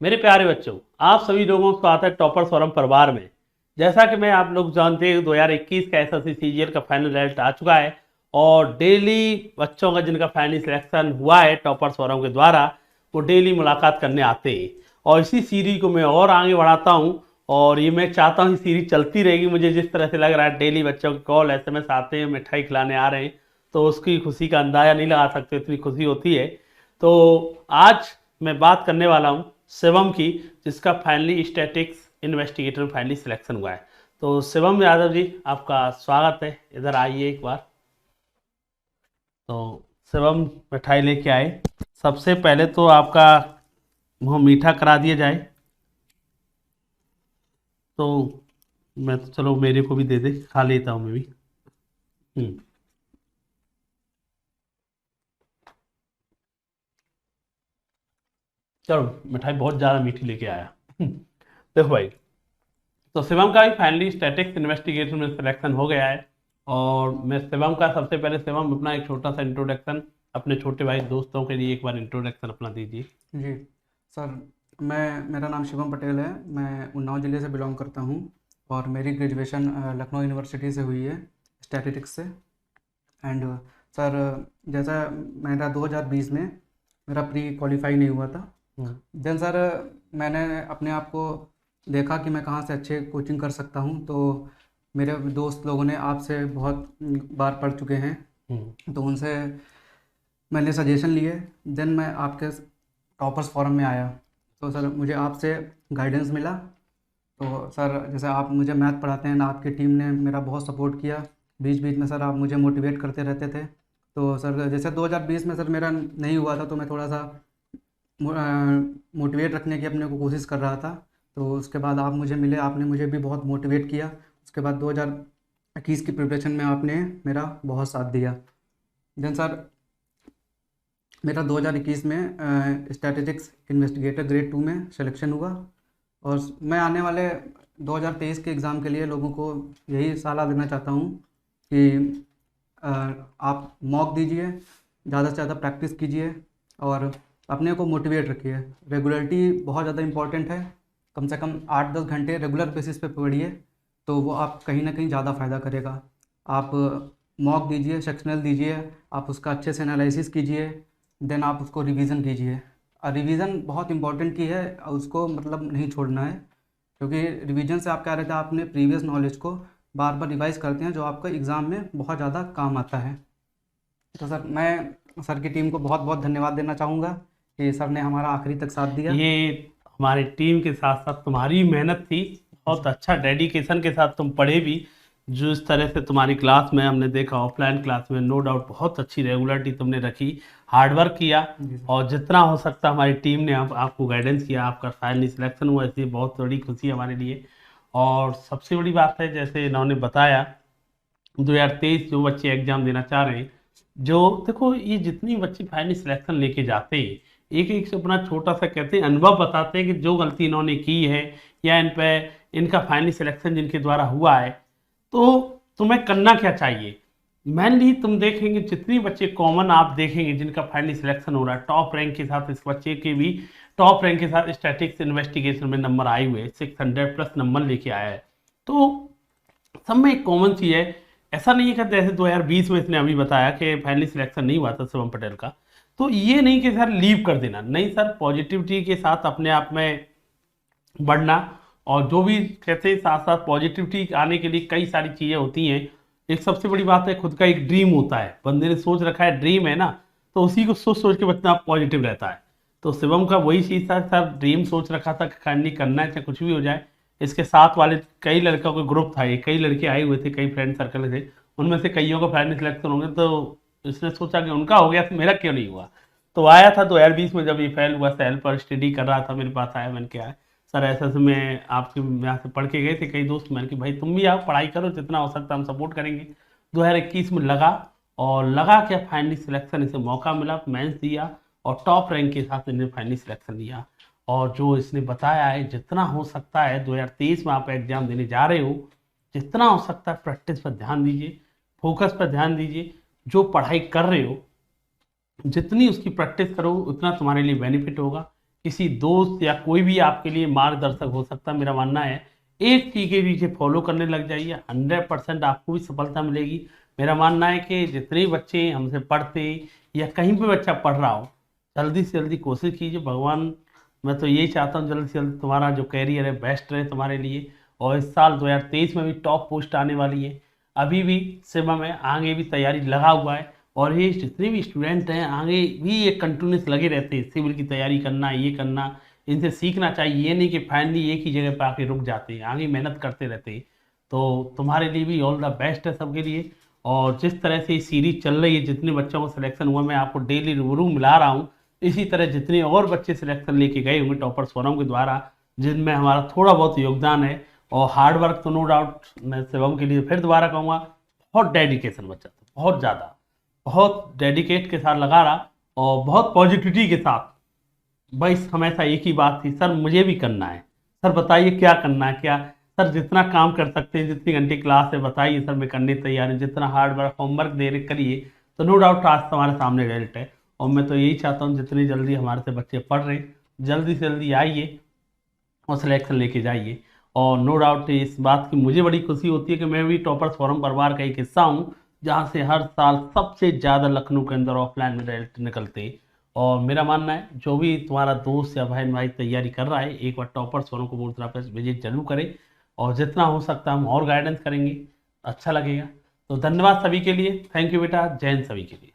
मेरे प्यारे बच्चों, आप सभी लोगों को आता है टॉपर्स फोरम परिवार में। जैसा कि मैं आप लोग जानते हैं 2021 का एसएससी सीजीएल का फाइनल रिजल्ट आ चुका है और डेली बच्चों का जिनका फाइनल सिलेक्शन हुआ है टॉपर्स फोरम के द्वारा वो डेली मुलाकात करने आते हैं। और इसी सीरीज को मैं और आगे बढ़ाता हूँ और ये मैं चाहता हूँ सीरीज चलती रहेगी। मुझे जिस तरह से लग रहा है डेली बच्चों के कॉल एसएमएस आते हैं, मिठाई खिलाने आ रहे हैं, तो उसकी खुशी का अंदाजा नहीं लगा सकते, इतनी खुशी होती है। तो आज मैं बात करने वाला हूँ शिवम की, जिसका फाइनली स्टैटिक्स इन्वेस्टिगेटर में फाइनली सिलेक्शन हुआ है। तो शिवम यादव जी, आपका स्वागत है, इधर आइए एक बार। तो शिवम मिठाई लेके आए। सबसे पहले तो आपका मुँह मीठा करा दिया जाए। तो मैं तो चलो मेरे को भी दे दे, खा लेता हूँ मैं भी। हम्म। चलो मिठाई बहुत ज़्यादा मीठी लेके आया। देखो भाई, तो शिवम का भी फाइनली स्टैटिक्स इन्वेस्टिगेशन में सिलेक्शन हो गया है। और मैं शिवम का सबसे पहले, शिवम अपना एक छोटा सा इंट्रोडक्शन अपने छोटे भाई दोस्तों के लिए एक बार इंट्रोडक्शन अपना दीजिए। जी सर। मेरा नाम शिवम पटेल है। मैं उन्नाव ज़िले से बिलोंग करता हूँ और मेरी ग्रेजुएशन लखनऊ यूनिवर्सिटी से हुई है, स्टैटिस्टिक्स से। एंड सर, जैसा मेरा 2020 में मेरा प्री क्वालिफाई नहीं हुआ था। देन सर, मैंने अपने आप को देखा कि मैं कहाँ से अच्छे कोचिंग कर सकता हूँ। तो मेरे दोस्त लोगों ने आपसे बहुत बार पढ़ चुके हैं, तो उनसे मैंने सजेशन लिए। देन मैं आपके टॉपर्स फोरम में आया। तो सर, मुझे आपसे गाइडेंस मिला। तो सर, जैसे आप मुझे मैथ पढ़ाते हैं ना, आपकी टीम ने मेरा बहुत सपोर्ट किया। बीच बीच में सर आप मुझे मोटिवेट करते रहते थे। तो सर, जैसे 2020 में सर मेरा नहीं हुआ था, तो मैं थोड़ा सा मोटिवेट रखने की अपने को कोशिश कर रहा था। तो उसके बाद आप मुझे मिले, आपने मुझे भी बहुत मोटिवेट किया। उसके बाद 2021 की प्रिपरेशन में आपने मेरा बहुत साथ दिया। देन सर, मेरा 2021 में स्टैटिस्टिक्स इन्वेस्टिगेटर ग्रेड 2 में सिलेक्शन हुआ। और मैं आने वाले 2023 के एग्ज़ाम के लिए लोगों को यही सलाह देना चाहता हूँ कि आप मॉक दीजिए, ज़्यादा से ज़्यादा प्रैक्टिस कीजिए और अपने को मोटिवेट रखिए। रेगुलरिटी बहुत ज़्यादा इम्पॉर्टेंट है। कम से कम 8-10 घंटे रेगुलर बेसिस पे पढ़िए, तो वो आप कहीं ना कहीं ज़्यादा फ़ायदा करेगा। आप मॉक दीजिए, सेक्शनल दीजिए, आप उसका अच्छे से एनालिसिस कीजिए। देन आप उसको रिवीजन कीजिए। और रिवीजन बहुत इंपॉर्टेंट की है, उसको मतलब नहीं छोड़ना है, क्योंकि रिवीजन से आप क्या रहता है, आपने प्रीवियस नॉलेज को बार बार रिवाइज करते हैं, जो आपको एग्ज़ाम में बहुत ज़्यादा काम आता है। तो सर, मैं सर की टीम को बहुत बहुत धन्यवाद देना चाहूँगा कि सर ने हमारा आखिरी तक साथ दिया। ये हमारी टीम के साथ साथ तुम्हारी मेहनत थी, बहुत अच्छा डेडिकेशन के साथ तुम पढ़े भी। जो इस तरह से तुम्हारी क्लास में हमने देखा, ऑफलाइन क्लास में नो डाउट बहुत अच्छी रेगुलरिटी तुमने रखी, हार्डवर्क किया। जी सर। और जितना हो सकता हमारी टीम ने आपको गाइडेंस किया। आपका फाइनली सिलेक्शन हुआ, इसलिए बहुत बड़ी खुशी है हमारे लिए। और सबसे बड़ी बात है, जैसे इन्होंने बताया, 2023 जो बच्चे एग्जाम देना चाह रहे हैं, जो देखो ये जितनी बच्चे फाइनल सिलेक्शन लेके जाते हैं, एक एक से अपना छोटा सा कहते हैं अनुभव बताते हैं कि जो गलती इन्होंने की है या इन पे इनका फाइनल सिलेक्शन जिनके द्वारा हुआ है, तो तुम्हें करना क्या चाहिए। मेनली तुम देखेंगे जितनी बच्चे कॉमन आप देखेंगे जिनका फाइनली सिलेक्शन हो रहा है टॉप रैंक के साथ, इस बच्चे के भी टॉप रैंक के साथ स्टैटिक्स इन्वेस्टिगेशन में नंबर आए हुए, 600+ नंबर लेके आया है। तो सब में एक कॉमन चीज़ है। ऐसा नहीं है कि जैसे 2020 में इसने अभी बताया कि फाइनली सिलेक्शन नहीं हुआ था शिवम पटेल का, तो ये नहीं कि सर लीव कर देना, नहीं सर, पॉजिटिविटी के साथ अपने आप में बढ़ना। और जो भी कहते हैं साथ साथ पॉजिटिविटी आने के लिए कई सारी चीज़ें होती हैं। एक सबसे बड़ी बात है, खुद का एक ड्रीम होता है, बंदे ने सोच रखा है, ड्रीम है ना, तो उसी को सोच सोच के बच्चा पॉजिटिव रहता है। तो शिवम का वही चीज़ था सर, ड्रीम सोच रखा था कि करनी करना है चाहे कुछ भी हो जाए। इसके साथ वाले कई लड़कों का ग्रुप था, ये कई लड़के आए हुए थे, कई फ्रेंड सर्कल थे, उनमें से कईयों का फाइनल सिलेक्शन होंगे। तो इसने सोचा कि उनका हो गया तो मेरा क्यों नहीं हुआ। तो आया था 2020 में, जब ये फेल हुआ, सेल पर स्टडी कर रहा था, मेरे पास आया, मैंने कहा सर ऐसा ऐसे मैं आपके यहाँ से पढ़ के गए थे कई दोस्त, मैंने कि भाई तुम भी आओ पढ़ाई करो, जितना हो सकता हम सपोर्ट करेंगे। 2021 में लगा, और लगा क्या फाइनली सिलेक्शन, इसे मौका मिला, मेंस दिया और टॉप रैंक के साथ इन्हें फाइनली सिलेक्शन दिया। और जो इसने बताया है, जितना हो सकता है 2023 में आप एग्जाम देने जा रहे हो, जितना हो सकता है प्रैक्टिस पर ध्यान दीजिए, फोकस पर ध्यान दीजिए। जो पढ़ाई कर रहे हो, जितनी उसकी प्रैक्टिस करो उतना तुम्हारे लिए बेनिफिट होगा। किसी दोस्त या कोई भी आपके लिए मार्गदर्शक हो सकता है। मेरा मानना है एक चीज के पीछे फॉलो करने लग जाइए, 100% आपको भी सफलता मिलेगी। मेरा मानना है कि जितने बच्चे हमसे पढ़ते या कहीं भी बच्चा पढ़ रहा हो, जल्दी से जल्दी कोशिश कीजिए। भगवान, मैं तो यही चाहता हूँ जल्दी से जल्दी तुम्हारा जो कैरियर है बेस्ट रहे तुम्हारे लिए। और इस साल 2023 में भी टॉप पोस्ट आने वाली है। अभी भी सिवा में आगे भी तैयारी लगा हुआ है, और ये जितने भी स्टूडेंट हैं आगे भी ये कंटिन्यूस लगे रहते हैं, सिविल की तैयारी करना, ये करना। इनसे सीखना चाहिए, ये नहीं कि फाइनली एक ही जगह पर आके रुक जाते हैं, आगे मेहनत करते रहते हैं। तो तुम्हारे लिए भी ऑल द बेस्ट है सबके लिए। और जिस तरह से ये सीरीज चल रही है, जितने बच्चों को सिलेक्शन हुआ, मैं आपको डेली रूबरू मिला रहा हूँ। इसी तरह जितने और बच्चे सिलेक्शन लेके गए होंगे टॉपर्स फोरम के द्वारा, जिनमें हमारा थोड़ा बहुत योगदान है और हार्ड वर्क तो नो डाउट, मैं शिवम के लिए फिर दोबारा कहूँगा, बहुत डेडिकेशन बच्चा था, बहुत ज़्यादा, बहुत डेडिकेट के साथ लगा रहा और बहुत पॉजिटिविटी के साथ। बस हमेशा एक ही बात थी, सर मुझे भी करना है, सर बताइए क्या करना है, क्या सर जितना काम कर सकते हैं, जितनी घंटे क्लास है बताइए सर, मैं करने तैयार हूँ, जितना हार्ड वर्क होमवर्क दे रहे करिए। तो नो डाउट आज तुम्हारे सामने रिजल्ट है। और मैं तो यही चाहता हूँ जितनी जल्दी हमारे से बच्चे पढ़ रहे हैं, जल्दी से जल्दी आइए और सिलेक्शन लेके जाइए। और नो डाउट इस बात की मुझे बड़ी खुशी होती है कि मैं भी टॉपर्स फोरम परिवार का एक हिस्सा हूँ, जहाँ से हर साल सबसे ज़्यादा लखनऊ के अंदर ऑफलाइन में रिजल्ट निकलते हैं। और मेरा मानना है जो भी तुम्हारा दोस्त या बहन भाई तैयारी कर रहा है, एक बार टॉपर्स फोरम को पूरी तरह से विजिट जरूर करें, और जितना हो सकता है हम और गाइडेंस करेंगे, अच्छा लगेगा। तो धन्यवाद सभी के लिए, थैंक यू बेटा, जय हिंद सभी के लिए।